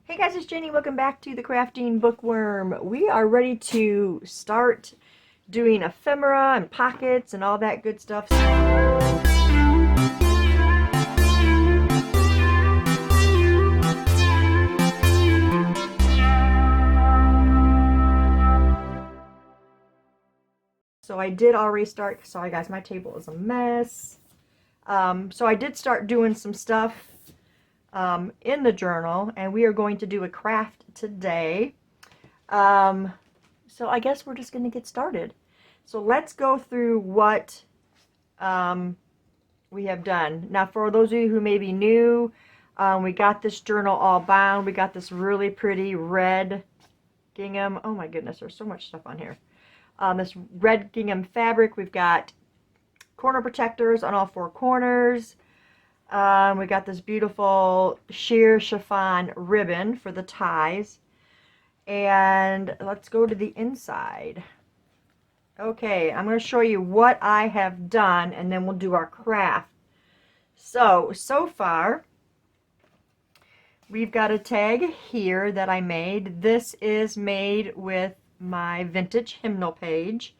Hey guys, it's Jenny. Welcome back to the Crafting Bookworm. We are ready to start doing ephemera and pockets and all that good stuff. So I did already start. Sorry guys, my table is a mess. So I did start doing some stuff in the journal, and we are going to do a craft today. So I guess we're just going to get started. So let's go through what we have done. Now, for those of you who may be new, we got this journal all bound. We got this really pretty red gingham. Oh my goodness, there's so much stuff on here. This red gingham fabric. We've got corner protectors on all four corners. We got this beautiful sheer chiffon ribbon for the ties. And let's go to the inside. Okay, I'm going to show you what I have done, and then we'll do our craft. So far, we've got a tag here that I made. This is made with my vintage hymnal page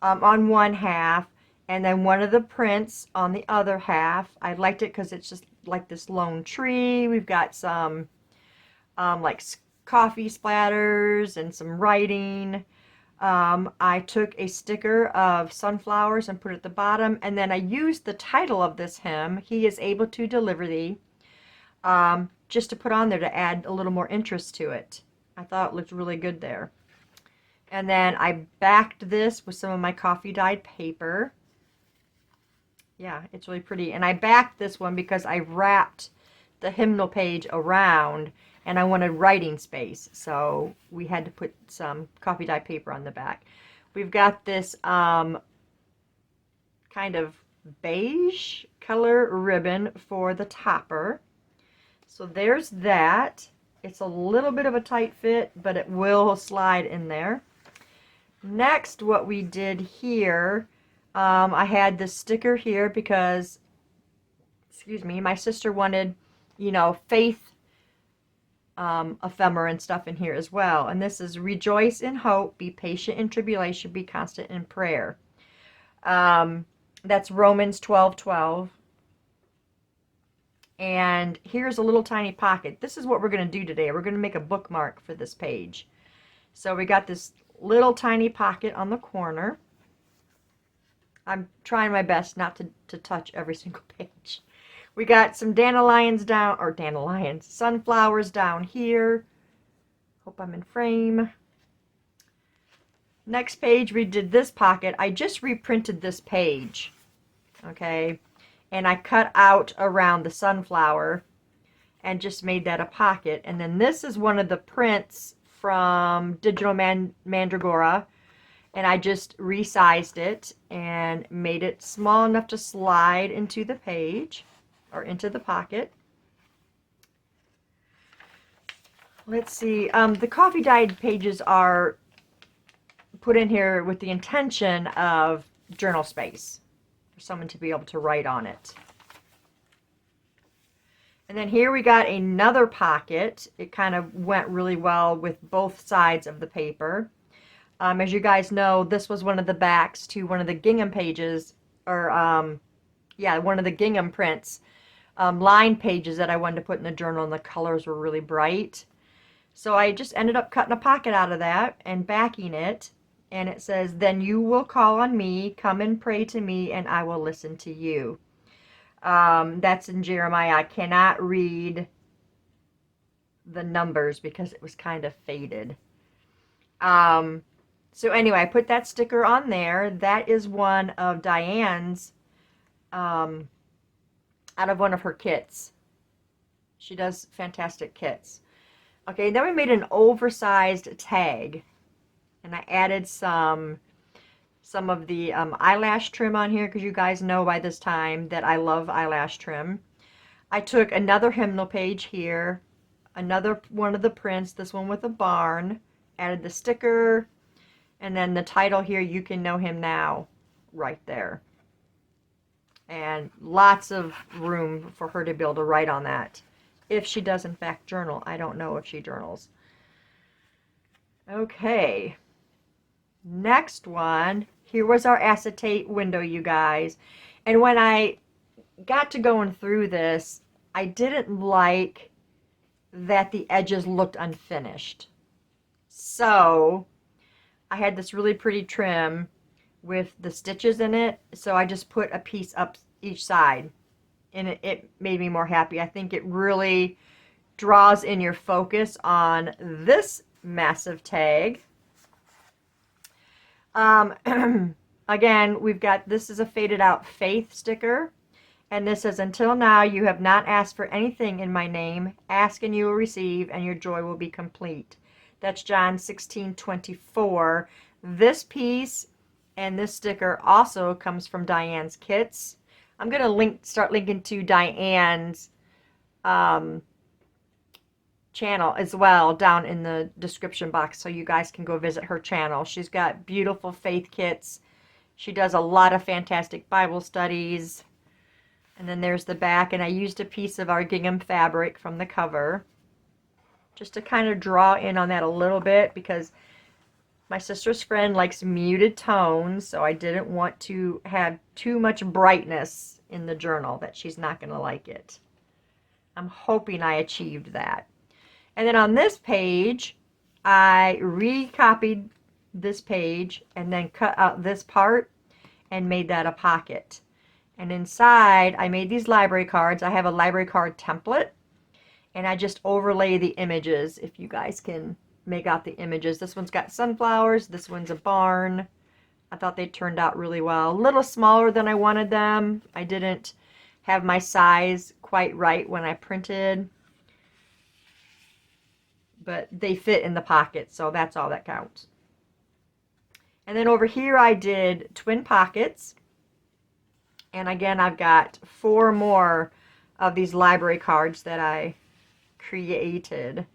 on one half, and then one of the prints on the other half. I liked it because it's just like this lone tree. We've got some like coffee splatters and some writing. I took a sticker of sunflowers and put it at the bottom, and then I used the title of this hymn, "He is Able to Deliver Thee," just to put on there to add a little more interest to it. I thought it looked really good there. And then I backed this with some of my coffee dyed paper. Yeah, it's really pretty. And I backed this one because I wrapped the hymnal page around, and I wanted writing space, so we had to put some coffee dye paper on the back. We've got this kind of beige color ribbon for the topper. So there's that. It's a little bit of a tight fit, but it will slide in there. Next, what we did here, I had this sticker here because, excuse me, my sister wanted, you know, faith ephemera and stuff in here as well. And this is "Rejoice in hope, be patient in tribulation, be constant in prayer." That's Romans 12:12. And here's a little tiny pocket. This is what we're going to do today. We're going to make a bookmark for this page. So we got this little tiny pocket on the corner. I'm trying my best not to touch every single page. We got some dandelions down, or dandelions, sunflowers down here. Hope I'm in frame. Next page, we did this pocket. I just reprinted this page, okay? And I cut out around the sunflower and just made that a pocket. And then this is one of the prints from Digital Mandragora. And I just resized it and made it small enough to slide into the page, or into the pocket. Let's see, the coffee dyed pages are put in here with the intention of journal space, for someone to be able to write on it. And then here we got another pocket. It kind of went really well with both sides of the paper. As you guys know, this was one of the backs to one of the gingham pages, or yeah, one of the gingham prints. Line pages that I wanted to put in the journal, and the colors were really bright. So I just ended up cutting a pocket out of that and backing it, and it says, "Then you will call on me, come and pray to me, and I will listen to you." That's in Jeremiah. I cannot read the numbers because it was kind of faded. So anyway, I put that sticker on there. That is one of Diane's out of one of her kits. She does fantastic kits. Okay, then we made an oversized tag, and I added some of the eyelash trim on here, because you guys know by this time that I love eyelash trim. I took another hymnal page here, another one of the prints, this one with a barn, added the sticker, and then the title here, "You Can Know Him Now," right there. And lots of room for her to be able to write on that if she does in fact journal. I don't know if she journals. Okay. Next one. Here was our acetate window, you guys. And when I got to going through this, I didn't like that the edges looked unfinished. So I had this really pretty trim with the stitches in it, so I just put a piece up each side, and it made me more happy. I think it really draws in your focus on this massive tag. Again, we've got, this is a faded out faith sticker, and this says, until now you have not asked for anything in my name. Ask and you will receive, and your joy will be complete. That's John 16:24. This piece and this sticker also comes from Diane's kits. I'm going to start linking to Diane's channel as well down in the description box, so you guys can go visit her channel. She's got beautiful faith kits. She does a lot of fantastic Bible studies. And then there's the back, and I used a piece of our gingham fabric from the cover just to kind of draw in on that a little bit, because my sister's friend likes muted tones, so I didn't want to have too much brightness in the journal that she's not going to like it. I'm hoping I achieved that. And then on this page, I recopied this page and then cut out this part and made that a pocket. And inside, I made these library cards. I have a library card template, and I just overlay the images, if you guys can make out the images. This one's got sunflowers. This one's a barn. I thought they turned out really well. A little smaller than I wanted them. I didn't have my size quite right when I printed, but they fit in the pocket, so that's all that counts. And then over here I did twin pockets. And again, I've got 4 more of these library cards that I created.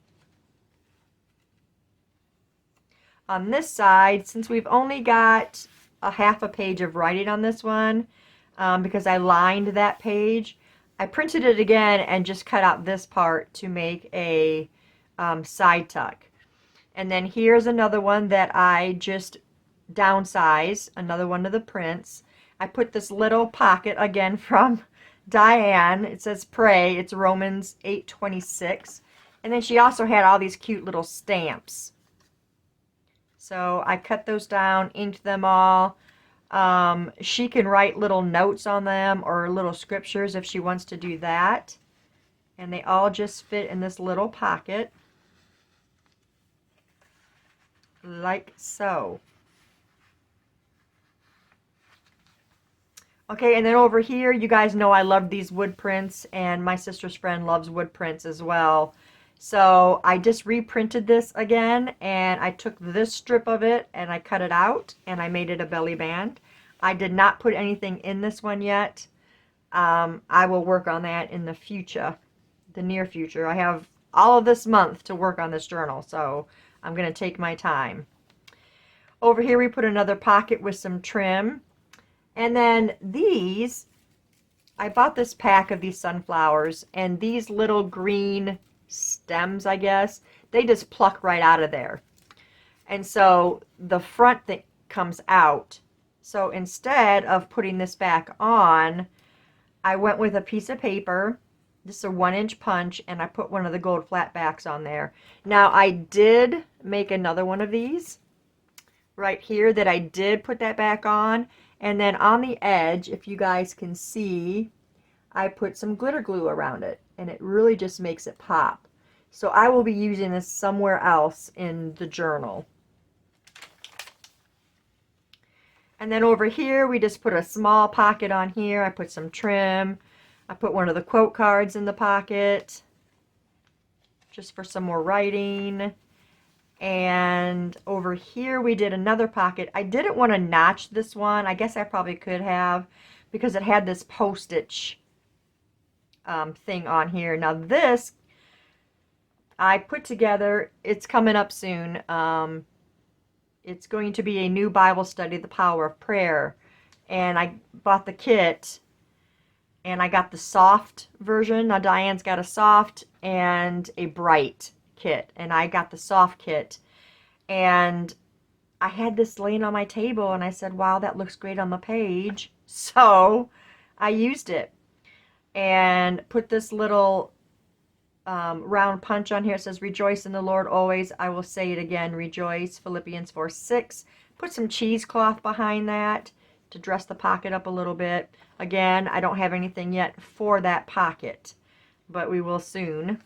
On this side, since we've only got a half a page of writing on this one, because I lined that page, I printed it again and just cut out this part to make a side tuck. And then here's another one that I just downsized, another one of the prints. I put this little pocket, again from Diane. It says pray. It's Romans 8:26. And then she also had all these cute little stamps. So I cut those down, inked them all. She can write little notes on them or little scriptures if she wants to do that. And they all just fit in this little pocket, like so. Okay, and then over here, you guys know I love these wood prints, and my sister's friend loves wood prints as well. So I just reprinted this again, and I took this strip of it and I cut it out and I made it a belly band. I did not put anything in this one yet. I will work on that in the future, the near future. I have all of this month to work on this journal, so I'm going to take my time. Over here we put another pocket with some trim. And then these, I bought this pack of these sunflowers, and these little green stems, I guess, they just pluck right out of there. And so the front thing comes out. So instead of putting this back on, I went with a piece of paper. This is a 1-inch punch, and I put one of the gold flat backs on there. Now I did make another one of these right here that I did put that back on. And then on the edge, if you guys can see, I put some glitter glue around it, and it really just makes it pop. So I will be using this somewhere else in the journal. And then over here, we just put a small pocket on here. I put some trim. I put one of the quote cards in the pocket, just for some more writing. And over here we did another pocket. I didn't want to notch this one. I guess I probably could have, because it had this postage thing on here. Now this I put together. It's coming up soon. It's going to be a new Bible study, The Power of Prayer. And I bought the kit, And I got the soft version. Now Diane's got a soft and a bright kit. And I got the soft kit. And I had this laying on my table and I said, wow, that looks great on the page. So I used it and put this little round punch on here. It says, rejoice in the Lord always. I will say it again, rejoice. Philippians 4:6. Put some cheesecloth behind that to dress the pocket up a little bit. Again, I don't have anything yet for that pocket, but we will soon.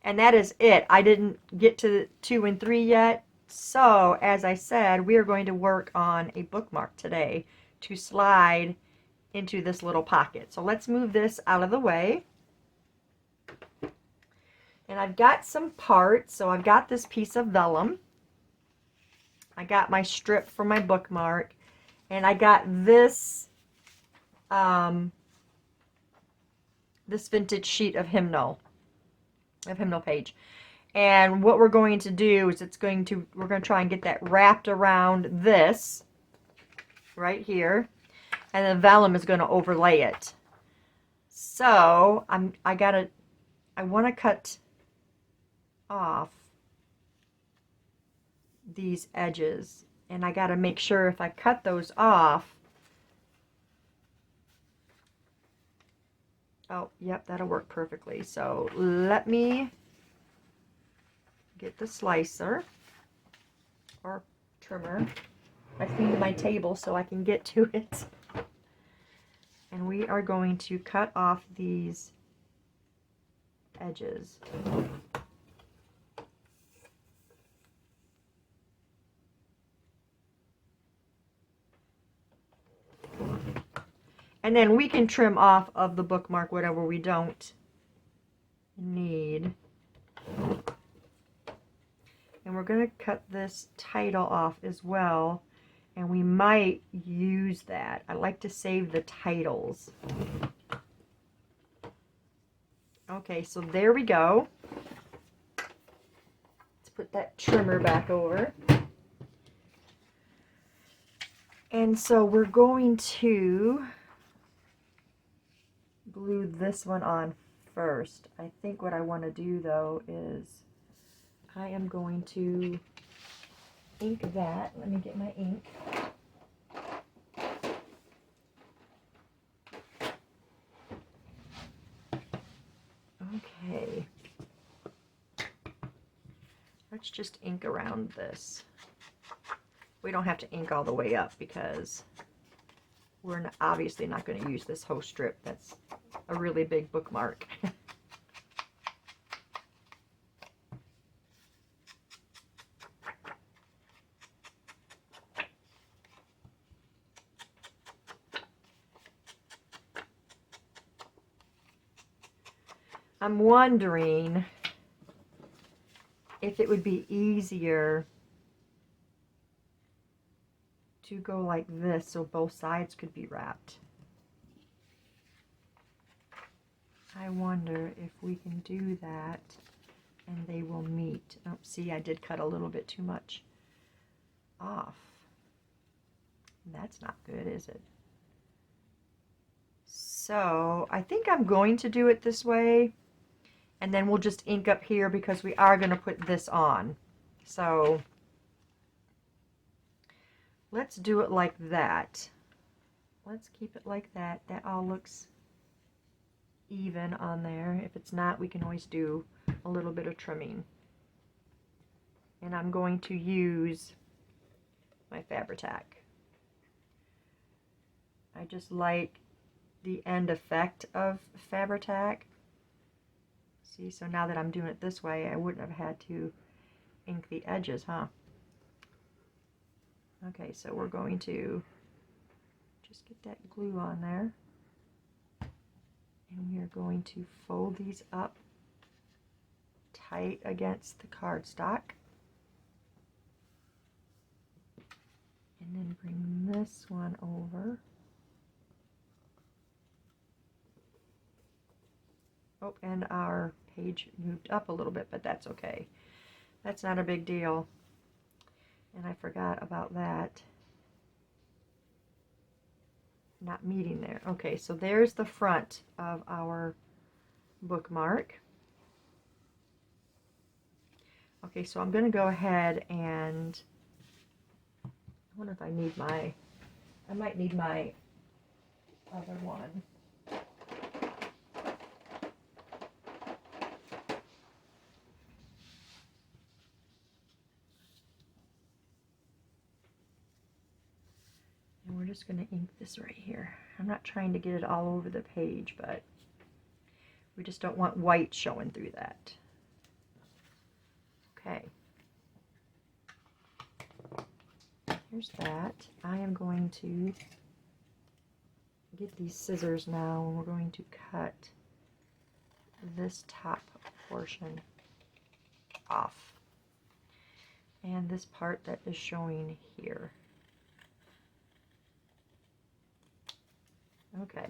And that is it. I didn't get to 2 and 3 yet. So, as I said, we are going to work on a bookmark today to slide into this little pocket. So let's move this out of the way. And I've got some parts. So I've got this piece of vellum. I got my strip for my bookmark. And I got this this vintage sheet of hymnal page. And what we're going to do is we're going to try and get that wrapped around this right here. And the vellum is going to overlay it. So I want to cut off these edges, and I got to make sure if I cut those off, oh yep, that'll work perfectly. So let me get the slicer or trimmer. I cleaned my table so I can get to it. And we are going to cut off these edges. And then we can trim off of the bookmark whatever we don't need. And we're going to cut this title off as well. And we might use that. I like to save the titles. Okay, so there we go. Let's put that trimmer back over. And so we're going to glue this one on first. I think what I want to do though is I am going to ink that. Let me get my ink. Okay. Let's just ink around this. We don't have to ink all the way up because we're obviously not going to use this whole strip. That's a really big bookmark. I'm wondering if it would be easier to go like this so both sides could be wrapped. I wonder if we can do that and they will meet. Oh, see, I did cut a little bit too much off. That's not good, is it? So I think I'm going to do it this way. And then we'll just ink up here because we are going to put this on. So let's do it like that. Let's keep it like that. That all looks even on there. If it's not, we can always do a little bit of trimming. And I'm going to use my Fabri-Tac. I just like the end effect of Fabri-Tac. See, so now that I'm doing it this way, I wouldn't have had to ink the edges, huh? Okay, so we're going to just get that glue on there. And we are going to fold these up tight against the cardstock. And then bring this one over. Oh, and our page moved up a little bit, but that's okay. That's not a big deal. And I forgot about that. not meeting there. Okay, so there's the front of our bookmark. Okay, so I'm going to go ahead and I wonder if I need my, I might need my other one. And we're just going to ink this right here. I'm not trying to get it all over the page, but we just don't want white showing through that. Okay. Here's that. I am going to get these scissors now, and we're going to cut this top portion off. And this part that is showing here. Okay.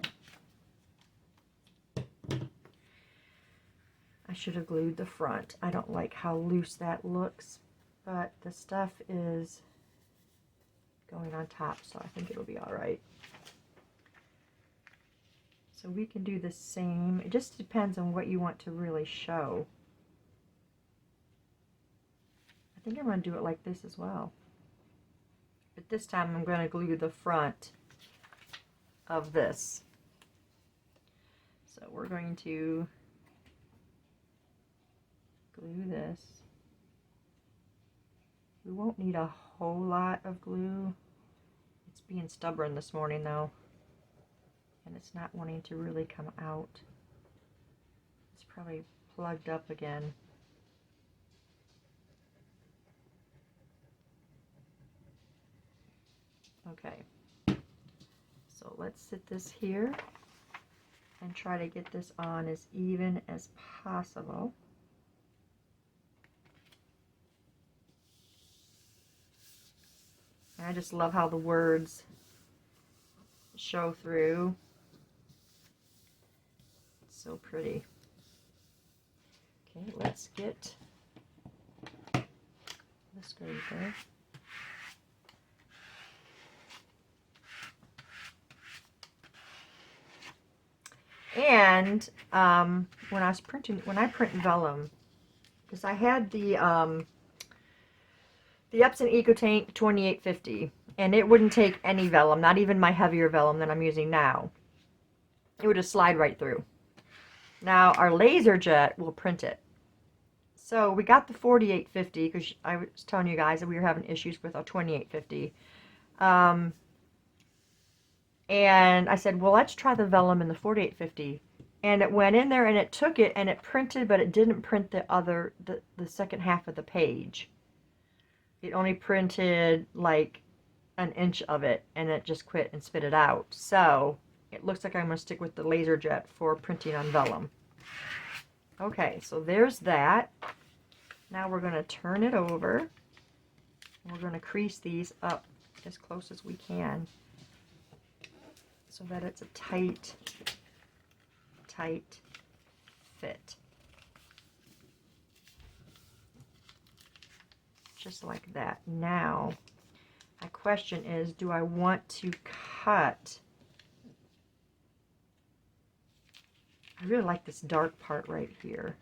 I should have glued the front. I don't like how loose that looks, but the stuff is going on top, so I think it'll be all right. So we can do the same. It just depends on what you want to really show. I think I'm going to do it like this as well. But this time I'm going to glue the front of this. So we're going to glue this. We won't need a whole lot of glue. It's being stubborn this morning though, and it's not wanting to really come out. It's probably plugged up again. Okay, so let's sit this here and try to get this on as even as possible. I just love how the words show through. It's so pretty. Okay, let's get this right there. And when I print vellum, because I had the Epson EcoTank 2850, and it wouldn't take any vellum, not even my heavier vellum that I'm using now. It would just slide right through. Now our laser jet will print it. So we got the 4850 because I was telling you guys that we were having issues with a 2850. And I said, well, let's try the vellum in the 4850. And it went in there and it took it and it printed, but it didn't print the second half of the page. It only printed like an inch of it, and it just quit and spit it out. So it looks like I'm going to stick with the laser jet for printing on vellum. Okay, so there's that. Now we're going to turn it over. And we're going to crease these up as close as we can so that it's a tight fit. Just like that. Now, my question is, do I want to cut? I really like this dark part right here,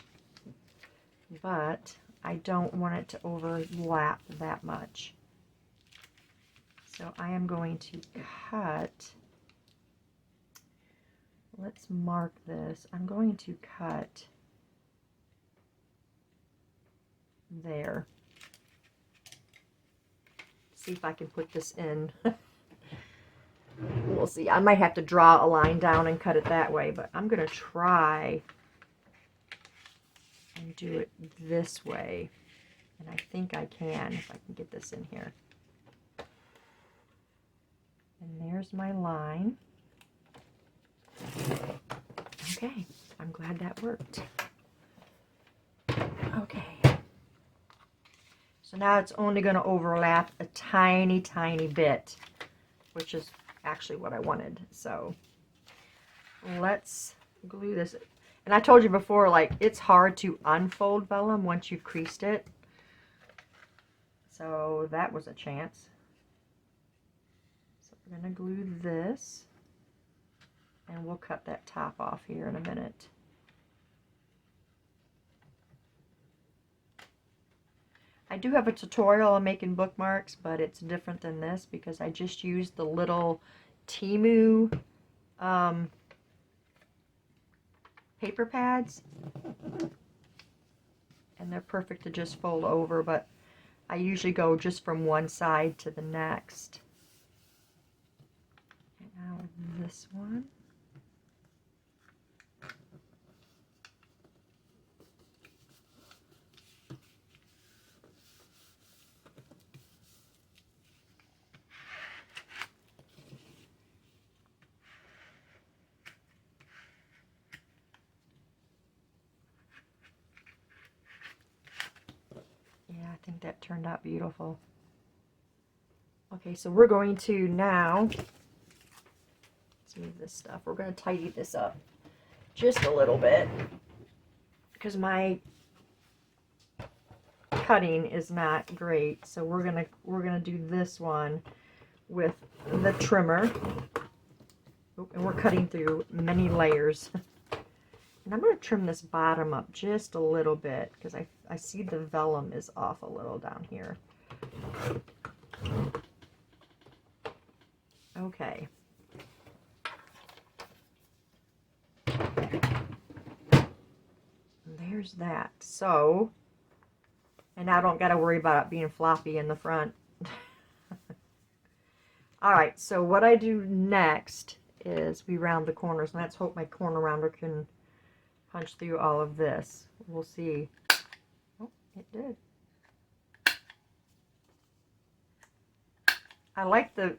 but I don't want it to overlap that much. So I am going to cut, let's mark this. I'm going to cut there. See if I can put this in. We'll see. I might have to draw a line down and cut it that way, but I'm going to try and do it this way. And I think I can if I can get this in here. And there's my line. Okay, I'm glad that worked. Okay. So now it's only going to overlap a tiny, tiny bit, which is actually what I wanted. So let's glue this. And I told you before, like, it's hard to unfold vellum once you've creased it. So that was a chance. So we're going to glue this. And we'll cut that top off here in a minute. I do have a tutorial on making bookmarks, but it's different than this because I just used the little Temu paper pads. And they're perfect to just fold over, but I usually go just from one side to the next. And now this one. Yeah, I think that turned out beautiful. Okay, so we're going to now, let's move this stuff. We're going to tidy this up just a little bit because my cutting is not great. So we're gonna do this one with the trimmer. And we're cutting through many layers. And I'm going to trim this bottom up just a little bit because I see the vellum is off a little down here. Okay. There's that. So, and now I don't got to worry about it being floppy in the front. Alright, so what I do next is we round the corners. And let's hope my corner rounder can punch through all of this. We'll see. Oh, it did. I like the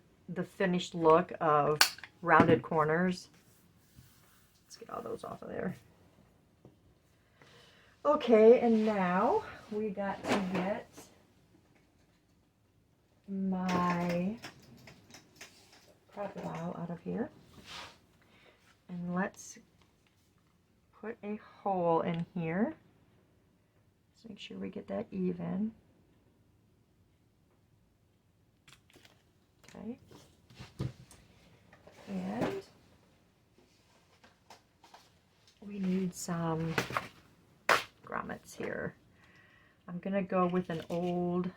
finished look of rounded corners. Let's get all those off of there. Okay, and now we got to get my crocodile out of here. And let's put a hole in here. Let's make sure we get that even. Okay. And we need some grommets here. I'm going to go with an old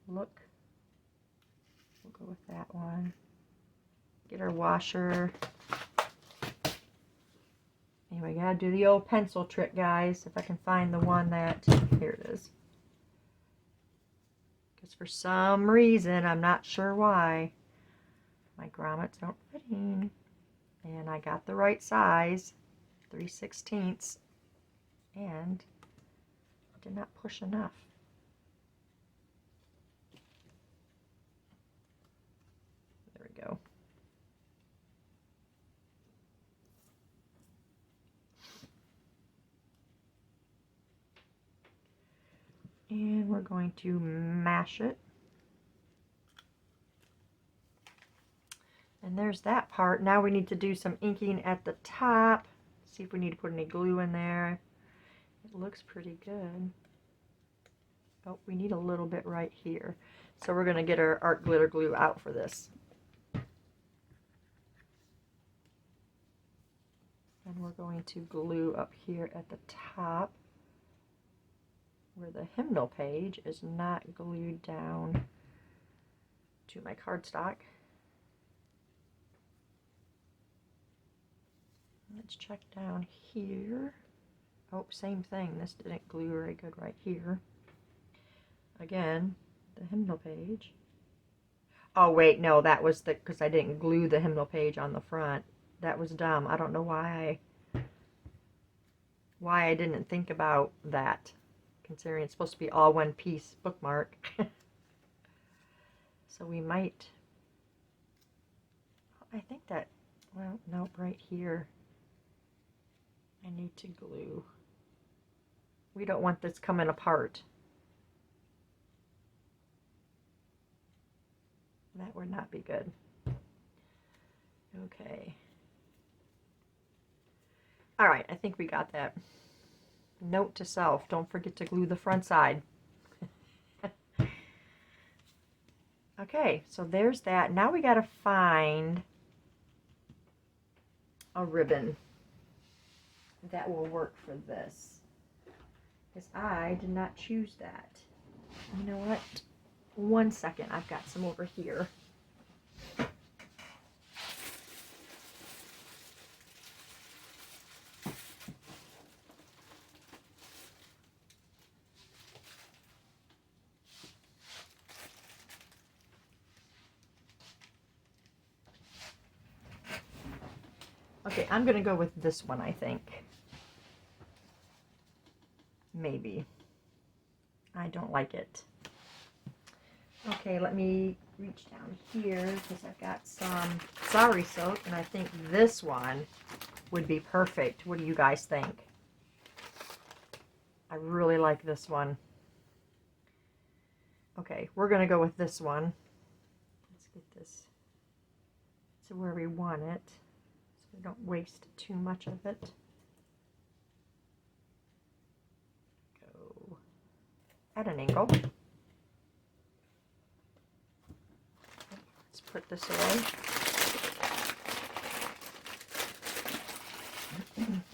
look. We'll go with that one. Get our washer. Anyway, gotta do the old pencil trick, guys. If I can find the one that, here it is. Because for some reason, I'm not sure why, my grommets don't fit in. And I got the right size, 3/16, and I did not push enough. There we go. And we're going to mash it. And there's that part. Now we need to do some inking at the top. See if we need to put any glue in there. It looks pretty good. Oh, we need a little bit right here. So we're going to get our art glitter glue out for this. And we're going to glue up here at the top, where the hymnal page is not glued down to my cardstock. Let's check down here. Oh, same thing. This didn't glue very good right here. Again, the hymnal page. Oh, wait, no, that was because I didn't glue the hymnal page on the front. That was dumb. I don't know why I didn't think about that, considering it's supposed to be all one piece bookmark. So we might, I think that, well, nope, right here I need to glue. We don't want this coming apart. That would not be good. Okay. All right, I think we got that. Note to self, don't forget to glue the front side. Okay, so there's that. Now we got to find a ribbon that will work for this. Because I did not choose that. You know what? 1 second, I've got some over here. Okay, I'm going to go with this one, I think. Maybe. I don't like it. Okay, let me reach down here because I've got some sari silk, and I think this one would be perfect. What do you guys think? I really like this one. Okay, we're going to go with this one. Let's get this to where we want it, so we don't waste too much of it. Go at an angle. Let's put this away.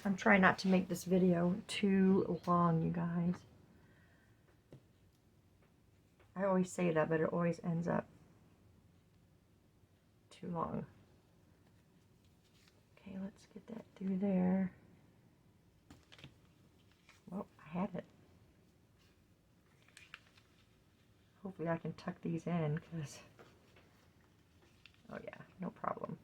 I'm trying not to make this video too long, you guys. I always say that, but it always ends up too long. Okay, let's get that through there. Well, I had it. Hopefully I can tuck these in, because, oh yeah, no problem.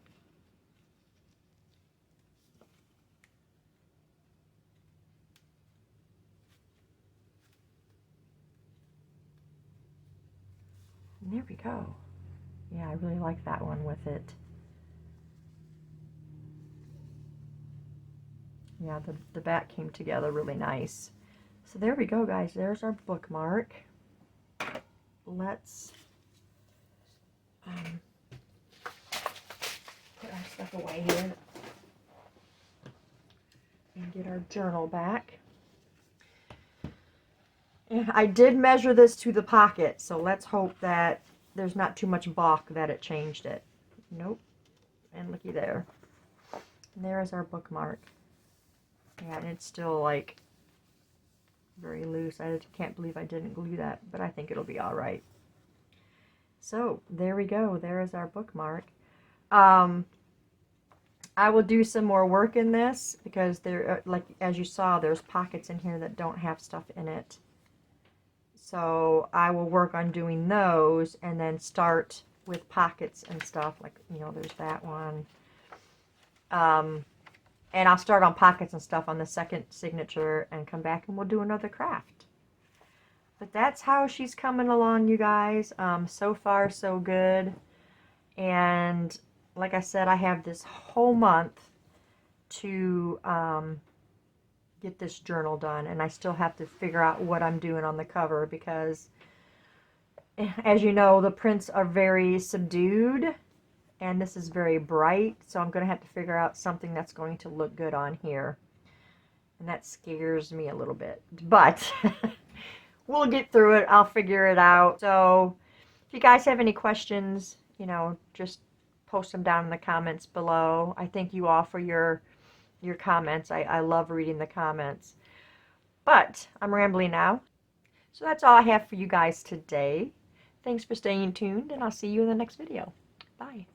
And there we go. Yeah, I really like that one with it. Yeah, the back came together really nice. So there we go, guys. There's our bookmark. Let's put our stuff away here and get our journal back. And I did measure this to the pocket, so let's hope that there's not too much balk that it changed it. Nope. And looky there. And there is our bookmark. Yeah, and it's still like very loose. I can't believe I didn't glue that, but I think it'll be all right. So there we go. There is our bookmark. I will do some more work in this because there, like as you saw, there's pockets in here that don't have stuff in it. So I will work on doing those and then start with pockets and stuff. Like, you know, there's that one. And I'll start on pockets and stuff on the second signature and come back and we'll do another craft. But that's how she's coming along, you guys. So far, so good. And like I said, I have this whole month to get this journal done. And I still have to figure out what I'm doing on the cover because, as you know, the prints are very subdued. And this is very bright, so I'm going to have to figure out something that's going to look good on here. And that scares me a little bit. But we'll get through it. I'll figure it out. So if you guys have any questions, you know, just post them down in the comments below. I thank you all for your comments. I love reading the comments. But I'm rambling now. So that's all I have for you guys today. Thanks for staying tuned, and I'll see you in the next video. Bye.